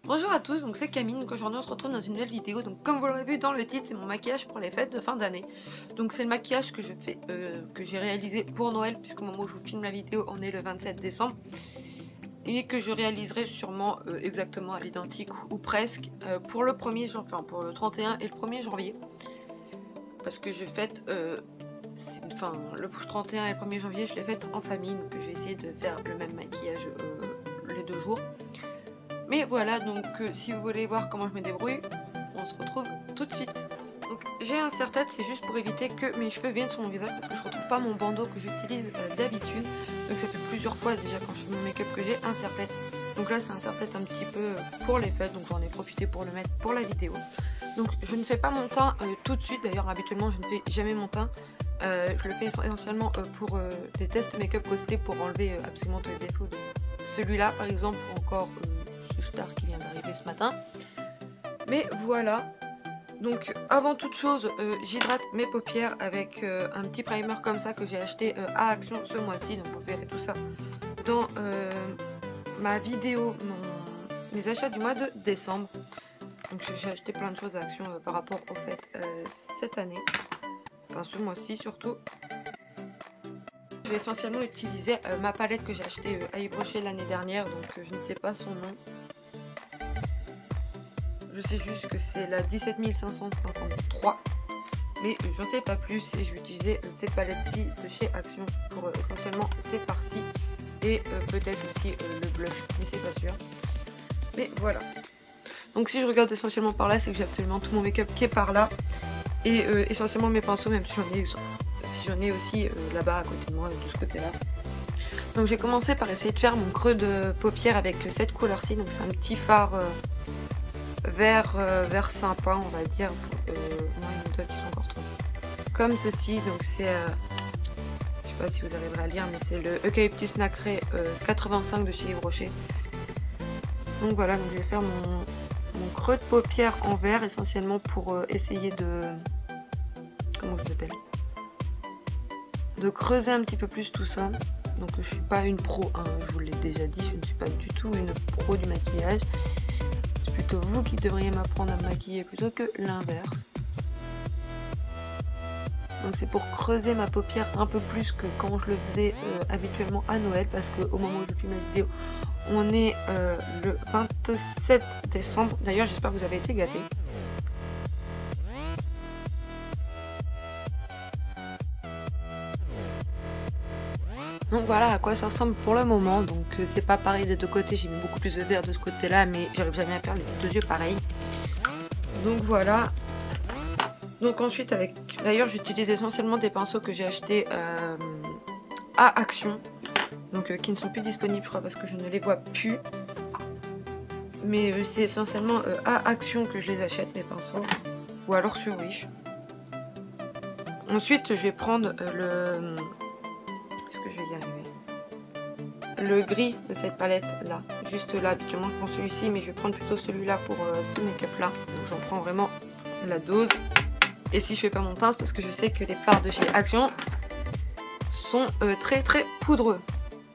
Bonjour à tous, donc c'est Camille, donc aujourd'hui on se retrouve dans une nouvelle vidéo. Donc comme vous l'aurez vu dans le titre, c'est mon maquillage pour les fêtes de fin d'année. Donc c'est le maquillage que je fais, que j'ai réalisé pour Noël, puisqu'au moment où je vous filme la vidéo on est le 27 décembre. Et que je réaliserai sûrement exactement à l'identique ou presque pour le 1er janvier, enfin pour le 31 et le 1er janvier. Parce que je fête, le 31 et le 1er janvier je les fête en famille, donc je vais essayer de faire le même maquillage les 2 jours. Mais voilà, donc si vous voulez voir comment je me débrouille, on se retrouve tout de suite. Donc j'ai un serre-tête, c'est juste pour éviter que mes cheveux viennent sur mon visage parce que je retrouve pas mon bandeau que j'utilise d'habitude. Donc ça fait plusieurs fois déjà quand je fais mon make-up que j'ai un serre-tête. Donc là c'est un serre-tête un petit peu pour les fêtes, donc j'en ai profité pour le mettre pour la vidéo. Donc je ne fais pas mon teint tout de suite, d'ailleurs habituellement je ne fais jamais mon teint. Je le fais essentiellement pour des tests make-up cosplay pour enlever absolument tous les défauts de celui-là par exemple, ou encore ce star qui vient d'arriver ce matin. Mais voilà, donc avant toute chose j'hydrate mes paupières avec un petit primer comme ça que j'ai acheté à Action ce mois-ci. Donc vous verrez tout ça dans ma vidéo, mes achats du mois de décembre. Donc j'ai acheté plein de choses à Action par rapport au fait cette année, enfin ce mois-ci surtout. Je vais essentiellement utiliser ma palette que j'ai achetée à Yves Rocher l'année dernière, donc je ne sais pas son nom. Je sais juste que c'est la 17 553, mais je ne sais pas plus et je vais utiliser cette palette-ci de chez Action pour essentiellement ces farcis et peut-être aussi le blush, mais c'est pas sûr. Mais voilà. Donc si je regarde essentiellement par là, c'est que j'ai absolument tout mon make-up qui est par là et essentiellement mes pinceaux, même si j'en ai aussi là-bas à côté de moi, de ce côté-là. Donc j'ai commencé par essayer de faire mon creux de paupière avec cette couleur-ci. Donc c'est un petit fard vert sympa, on va dire. Moi mes doigts qui sont encore trop comme ceci. Donc c'est je sais pas si vous arriverez à lire, mais c'est le Eucalyptus Nacré 85 de chez Yves Rocher. Donc voilà, donc je vais faire mon creux de paupière en vert essentiellement pour essayer de, comment ça s'appelle, de creuser un petit peu plus tout ça. Donc je suis pas une pro, hein, je vous l'ai déjà dit, je ne suis pas du tout une pro du maquillage. C'est plutôt vous qui devriez m'apprendre à me maquiller plutôt que l'inverse. Donc c'est pour creuser ma paupière un peu plus que quand je le faisais habituellement à Noël, parce qu'au moment où je filme la vidéo, on est le 27 décembre. D'ailleurs j'espère que vous avez été gâtés. Donc voilà à quoi ça ressemble pour le moment. Donc c'est pas pareil des deux côtés, j'ai mis beaucoup plus de vert de ce côté là, mais j'arrive jamais à faire les deux yeux pareils. Donc voilà. Donc ensuite avec, d'ailleurs j'utilise essentiellement des pinceaux que j'ai achetés à Action. Donc qui ne sont plus disponibles je crois parce que je ne les vois plus. Mais c'est essentiellement à Action que je les achète mes pinceaux. Ou alors sur Wish. Ensuite je vais prendre le... Est-ce que je vais y arriver? Le gris de cette palette là, juste là, habituellement je prends celui-ci mais je vais prendre plutôt celui-là pour ce make-up là, donc j'en prends vraiment la dose. Et si je fais pas mon teint, c'est parce que je sais que les fards de chez Action sont très poudreux.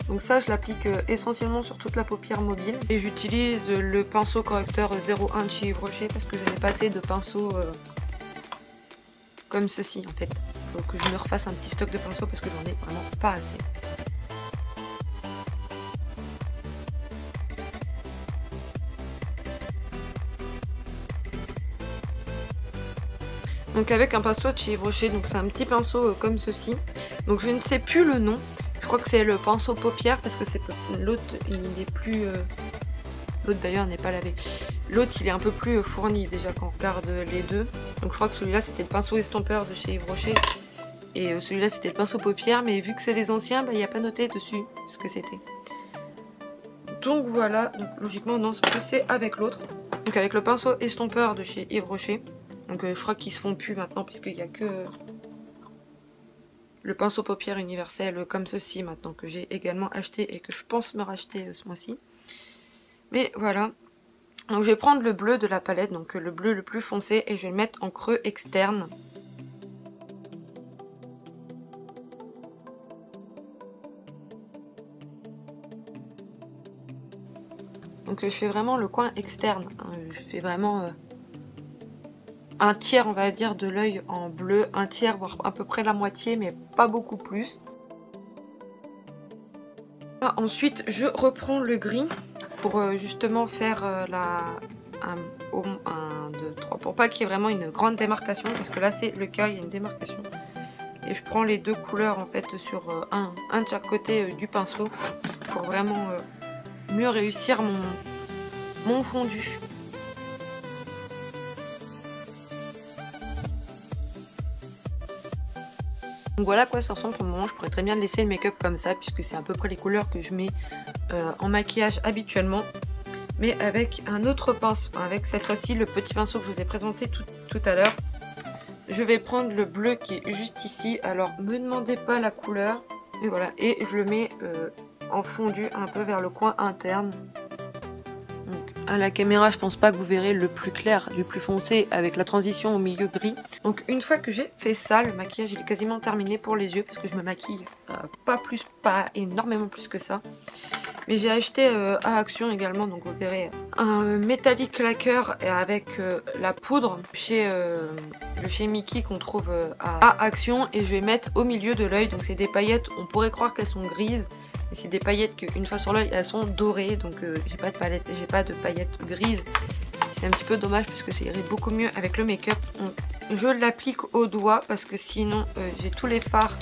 Donc ça je l'applique essentiellement sur toute la paupière mobile. Et j'utilise le pinceau correcteur 01 de chez Yves Rocher parce que je n'ai pas assez de pinceaux comme ceci en fait. Il faut que je me refasse un petit stock de pinceaux parce que j'en ai vraiment pas assez. Donc avec un pinceau de chez Yves Rocher, donc c'est un petit pinceau comme ceci. Donc je ne sais plus le nom, je crois que c'est le pinceau paupière parce que c'est l'autre il est plus... L'autre d'ailleurs n'est pas lavé. L'autre il est un peu plus fourni déjà quand on regarde les deux. Donc je crois que celui-là c'était le pinceau estompeur de chez Yves Rocher. Et celui-là c'était le pinceau paupière, mais vu que c'est les anciens, il n'y a pas noté dessus ce que c'était. Donc voilà, donc logiquement non, c'est avec l'autre. Donc avec le pinceau estompeur de chez Yves Rocher. Donc je crois qu'ils se font plus maintenant puisqu'il n'y a que le pinceau paupière universel comme ceci maintenant que j'ai également acheté et que je pense me racheter ce mois-ci. Mais voilà. Donc je vais prendre le bleu de la palette, donc le bleu le plus foncé et je vais le mettre en creux externe. Donc Donc je fais vraiment le coin externe. Je fais vraiment un tiers, on va dire, de l'œil en bleu. Un tiers, voire à peu près la moitié, mais pas beaucoup plus. Ensuite, je reprends le gris pour justement faire 1, 2, 3, pour pas qu'il y ait vraiment une grande démarcation, parce que là c'est le cas, il y a une démarcation. Et je prends les deux couleurs en fait sur un de chaque côté du pinceau pour vraiment mieux réussir mon fondu. Donc voilà à quoi ça ressemble pour le moment. Je pourrais très bien laisser le make-up comme ça puisque c'est à peu près les couleurs que je mets en maquillage habituellement. Mais avec un autre pinceau, avec cette fois-ci le petit pinceau que je vous ai présenté tout à l'heure. Je vais prendre le bleu qui est juste ici. Alors me demandez pas la couleur. Mais voilà, et je le mets en fondu un peu vers le coin interne. Donc, à la caméra, je pense pas que vous verrez le plus clair du plus foncé avec la transition au milieu gris. Donc une fois que j'ai fait ça, le maquillage il est quasiment terminé pour les yeux parce que je me maquille pas énormément plus que ça. Mais j'ai acheté à Action également, donc vous verrez un métallique lacquer avec la poudre chez Mickey qu'on trouve à Action, et je vais mettre au milieu de l'œil. Donc c'est des paillettes, on pourrait croire qu'elles sont grises, mais c'est des paillettes qu'une fois sur l'œil elles sont dorées, donc j'ai pas de paillettes grises. C'est un petit peu dommage parce que ça irait beaucoup mieux avec le make-up. Je l'applique au doigt parce que sinon j'ai tous les fards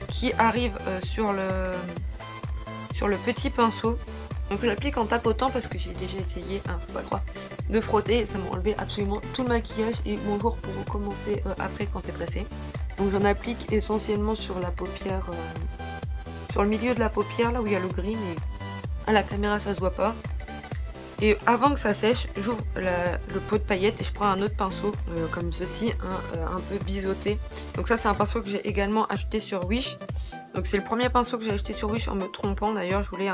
qui arrivent sur le petit pinceau. Donc je l'applique en tapotant parce que j'ai déjà essayé, faut pas le croire, de frotter et ça m'a enlevé absolument tout le maquillage. Et bonjour pour recommencer après quand t'es pressé. Donc j'en applique essentiellement sur la paupière, sur le milieu de la paupière là où il y a le gris, mais à la caméra ça se voit pas. Et avant que ça sèche, j'ouvre le pot de paillettes et je prends un autre pinceau comme ceci, un peu biseauté. Donc ça c'est un pinceau que j'ai également acheté sur Wish. Donc c'est le premier pinceau que j'ai acheté sur Wish en me trompant. D'ailleurs je voulais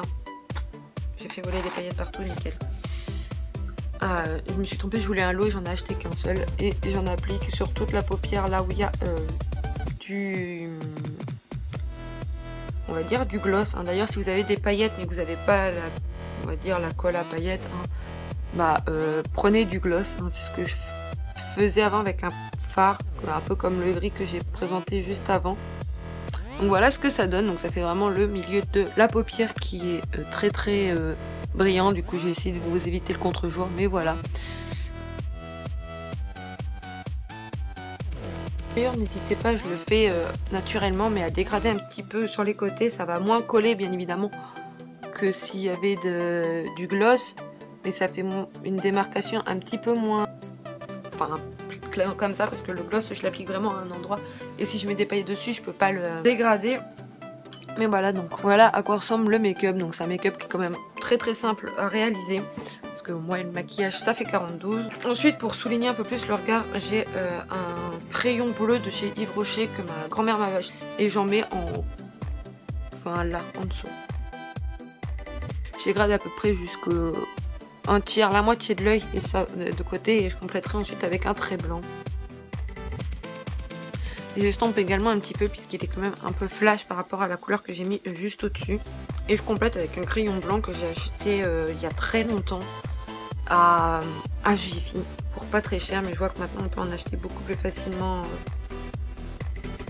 j'ai fait voler des paillettes partout, nickel. Je me suis trompée, je voulais un lot et j'en ai acheté qu'un seul. Et j'en applique sur toute la paupière là où il y a on va dire du gloss. D'ailleurs si vous avez des paillettes mais que vous n'avez pas on va dire la colle à paillettes, prenez du gloss. C'est ce que je faisais avant avec un fard, un peu comme le gris que j'ai présenté juste avant. Donc voilà ce que ça donne. Donc ça fait vraiment le milieu de la paupière qui est très brillant. Du coup j'ai essayé de vous éviter le contre-jour, mais voilà. D'ailleurs n'hésitez pas, je le fais naturellement, mais à dégrader un petit peu sur les côtés. Ça va moins coller bien évidemment que s'il y avait du gloss, mais ça fait une démarcation un petit peu moins, enfin comme ça, parce que le gloss je l'applique vraiment à un endroit et si je mets des paillettes dessus je peux pas le dégrader. Mais voilà, donc voilà à quoi ressemble le make-up. Donc c'est un make-up qui est quand même très simple à réaliser parce que moi le maquillage ça fait 42. Ensuite pour souligner un peu plus le regard, j'ai un crayon bleu de chez Yves Rocher que ma grand-mère m'avait acheté et j'en mets là en dessous. Je dégrade à peu près jusqu'un tiers, la moitié de l'œil et ça de côté, et je compléterai ensuite avec un trait blanc. Et j'estompe également un petit peu puisqu'il est quand même un peu flash par rapport à la couleur que j'ai mis juste au-dessus. Et je complète avec un crayon blanc que j'ai acheté il y a très longtemps à Jiffy pour pas très cher, mais je vois que maintenant on peut en acheter beaucoup plus facilement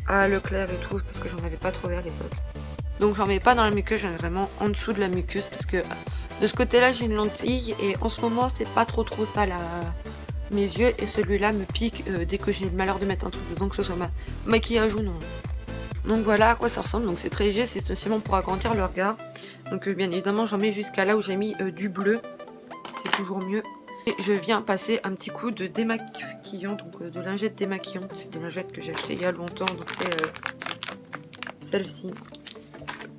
à Leclerc et tout parce que j'en avais pas trouvé à l'époque. Donc j'en mets pas dans la muqueuse, j'en mets vraiment en dessous de la muqueuse parce que de ce côté là j'ai une lentille et en ce moment c'est pas trop ça là, mes yeux, et celui-là me pique dès que j'ai le malheur de mettre un truc dedans, que ce soit maquillage ou non. Donc voilà à quoi ça ressemble. Donc c'est très léger, c'est essentiellement pour agrandir le regard. Donc bien évidemment j'en mets jusqu'à là où j'ai mis du bleu, c'est toujours mieux. Et je viens passer un petit coup de démaquillant, donc de lingette démaquillant. C'est des lingettes que j'ai achetées il y a longtemps, donc c'est celle-ci.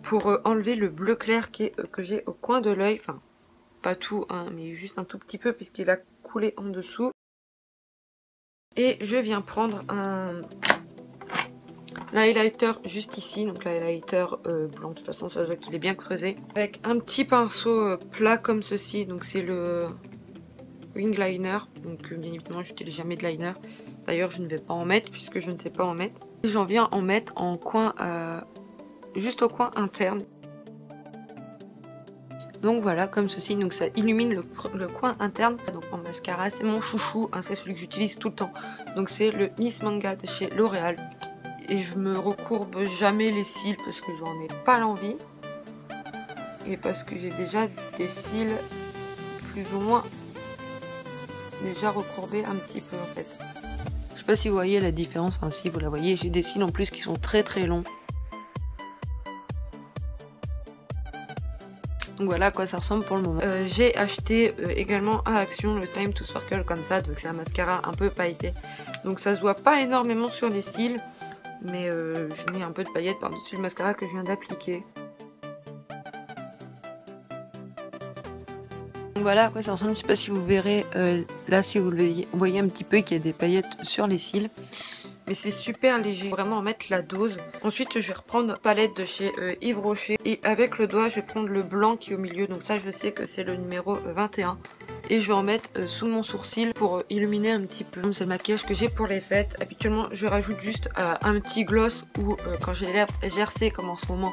Pour enlever le bleu clair que j'ai au coin de l'œil, enfin pas tout, mais juste un tout petit peu puisqu'il a coulé en dessous. Et je viens prendre un highlighter juste ici, donc l'highlighter blanc, de toute façon ça se voit qu'il est bien creusé, avec un petit pinceau plat comme ceci, donc c'est le wing liner, donc bien évidemment j'utilise jamais de liner, d'ailleurs je ne vais pas en mettre puisque je ne sais pas en mettre. Et j'en viens en mettre en coin, juste au coin interne. Donc voilà, comme ceci, donc ça illumine le coin interne. Donc mon mascara, c'est mon chouchou, hein, c'est celui que j'utilise tout le temps. Donc c'est le Miss Manga de chez L'Oréal. Et je me recourbe jamais les cils parce que j'en ai pas l'envie. Et parce que j'ai déjà des cils plus ou moins déjà recourbés un petit peu en fait. Je sais pas si vous voyez la différence, enfin si vous la voyez, j'ai des cils en plus qui sont très très longs. Donc voilà à quoi ça ressemble pour le moment. J'ai acheté également à Action le Time to Sparkle comme ça, donc c'est un mascara un peu pailleté. Donc ça se voit pas énormément sur les cils, mais je mets un peu de paillettes par-dessus le mascara que je viens d'appliquer. Donc voilà à quoi ça ressemble, je sais pas si vous verrez là, si vous le voyez un petit peu qu'il y a des paillettes sur les cils. Mais c'est super léger, vraiment en mettre la dose. Ensuite je vais reprendre une palette de chez Yves Rocher. Et avec le doigt je vais prendre le blanc qui est au milieu. Donc ça je sais que c'est le numéro 21. Et je vais en mettre sous mon sourcil pour illuminer un petit peu. C'est le maquillage que j'ai pour les fêtes. Habituellement je rajoute juste un petit gloss ou quand j'ai les lèvres gercées comme en ce moment.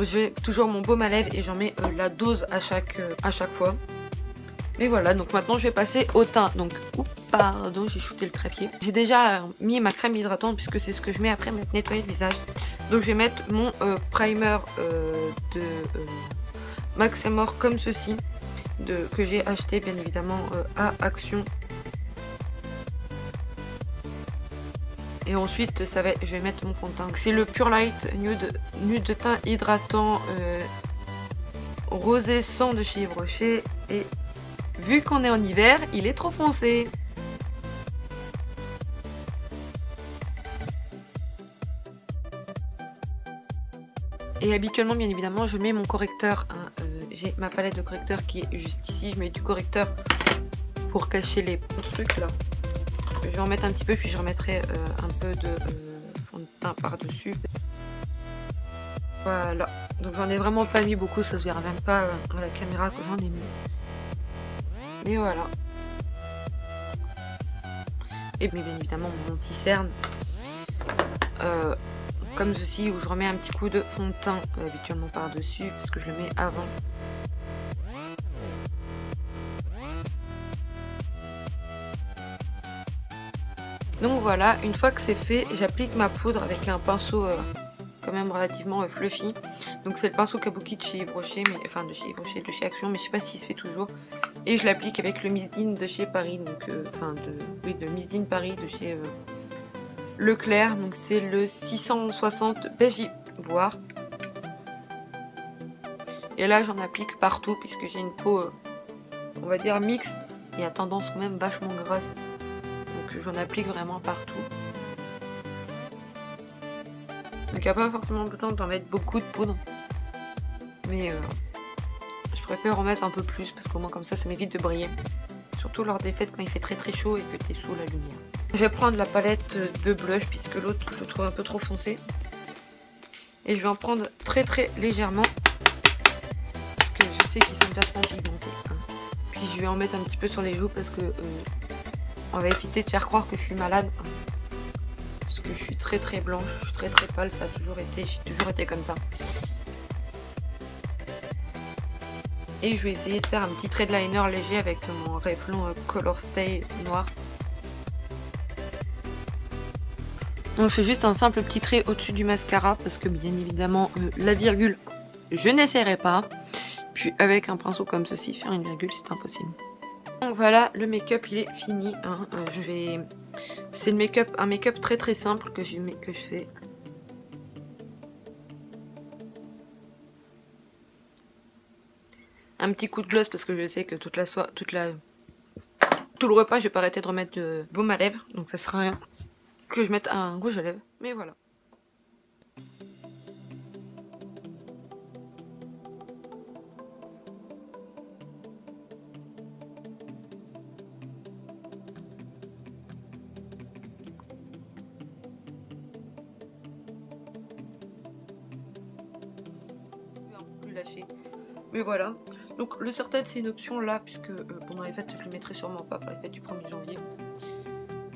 J'ai toujours mon baume à lèvres et j'en mets la dose à chaque fois. Mais voilà, donc maintenant je vais passer au teint. Donc, pardon, j'ai shooté le trépied. J'ai déjà mis ma crème hydratante puisque c'est ce que je mets après m'être nettoyé le visage. Donc je vais mettre mon primer de Max & More comme ceci, que j'ai acheté bien évidemment à Action. Et ensuite je vais mettre mon fond de teint. C'est le Pure Light nude de teint hydratant rosé sang de chez Yves Rocher. Et vu qu'on est en hiver, il est trop foncé. Et habituellement, bien évidemment, je mets mon correcteur. Hein, j'ai ma palette de correcteur qui est juste ici. Je mets du correcteur pour cacher les trucs là. Je vais en mettre un petit peu, puis je remettrai un peu de fond de teint par-dessus. Voilà. Donc j'en ai vraiment pas mis beaucoup, ça se verra même pas à la caméra que j'en ai mis. Mais voilà. Et bien évidemment mon anti-cerne. Comme ceci, où je remets un petit coup de fond de teint habituellement par-dessus, parce que je le mets avant. Donc voilà, une fois que c'est fait, j'applique ma poudre avec un pinceau quand même relativement fluffy. Donc c'est le pinceau Kabuki de chez Yves Rocher, mais, enfin de chez Yves Rocher, de chez Action, mais je sais pas s'il se fait toujours. Et je l'applique avec le Miss Dean de chez Paris, donc de Miss Dean Paris de chez Leclerc. Donc c'est le 660 beige ivoire. Et là j'en applique partout puisque j'ai une peau, on va dire mixte et à tendance quand même vachement grasse. Donc j'en applique vraiment partout. Donc il n'y a pas forcément besoin d'en mettre beaucoup de poudre. Mais je préfère en mettre un peu plus parce qu'au moins comme ça m'évite de briller. Surtout lors des fêtes quand il fait très très chaud et que tu es sous la lumière. Je vais prendre la palette de blush puisque l'autre je le trouve un peu trop foncé. Et je vais en prendre très très légèrement. Parce que je sais qu'ils sont vachement pigmentés. Hein. Puis je vais en mettre un petit peu sur les joues parce que on va éviter de faire croire que je suis malade. Hein. Parce que je suis très très blanche, je suis très très pâle, ça a toujours été, j'ai toujours été comme ça. Et je vais essayer de faire un petit trait de liner léger avec mon Revlon Color Stay noir. Donc je fais juste un simple petit trait au-dessus du mascara parce que bien évidemment la virgule je n'essaierai pas. Puis avec un pinceau comme ceci, faire une virgule c'est impossible. Donc voilà, le make-up il est fini. Hein. C'est un make-up très très simple que je fais. Un petit coup de gloss parce que je sais que tout le repas je vais pas arrêter de remettre de baume à lèvres. Donc ça sera rien que je mette un rouge à lèvres. Mais voilà. Plus lâcher. Mais voilà. Donc le sur-tête c'est une option là puisque pendant les fêtes je le mettrai sûrement pas pour les fêtes du 1er janvier.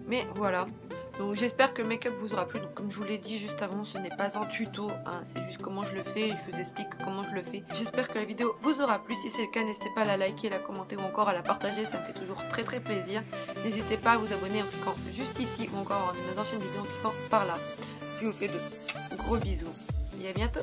Mais voilà. Donc j'espère que le make-up vous aura plu. Donc comme je vous l'ai dit juste avant, ce n'est pas un tuto, hein, c'est juste comment je le fais, je vous explique comment je le fais. J'espère que la vidéo vous aura plu. Si c'est le cas, n'hésitez pas à la liker, la commenter ou encore à la partager, ça me fait toujours très plaisir. N'hésitez pas à vous abonner en cliquant juste ici ou encore à mes anciennes vidéos en cliquant par là. Je vous fais de gros bisous et à bientôt.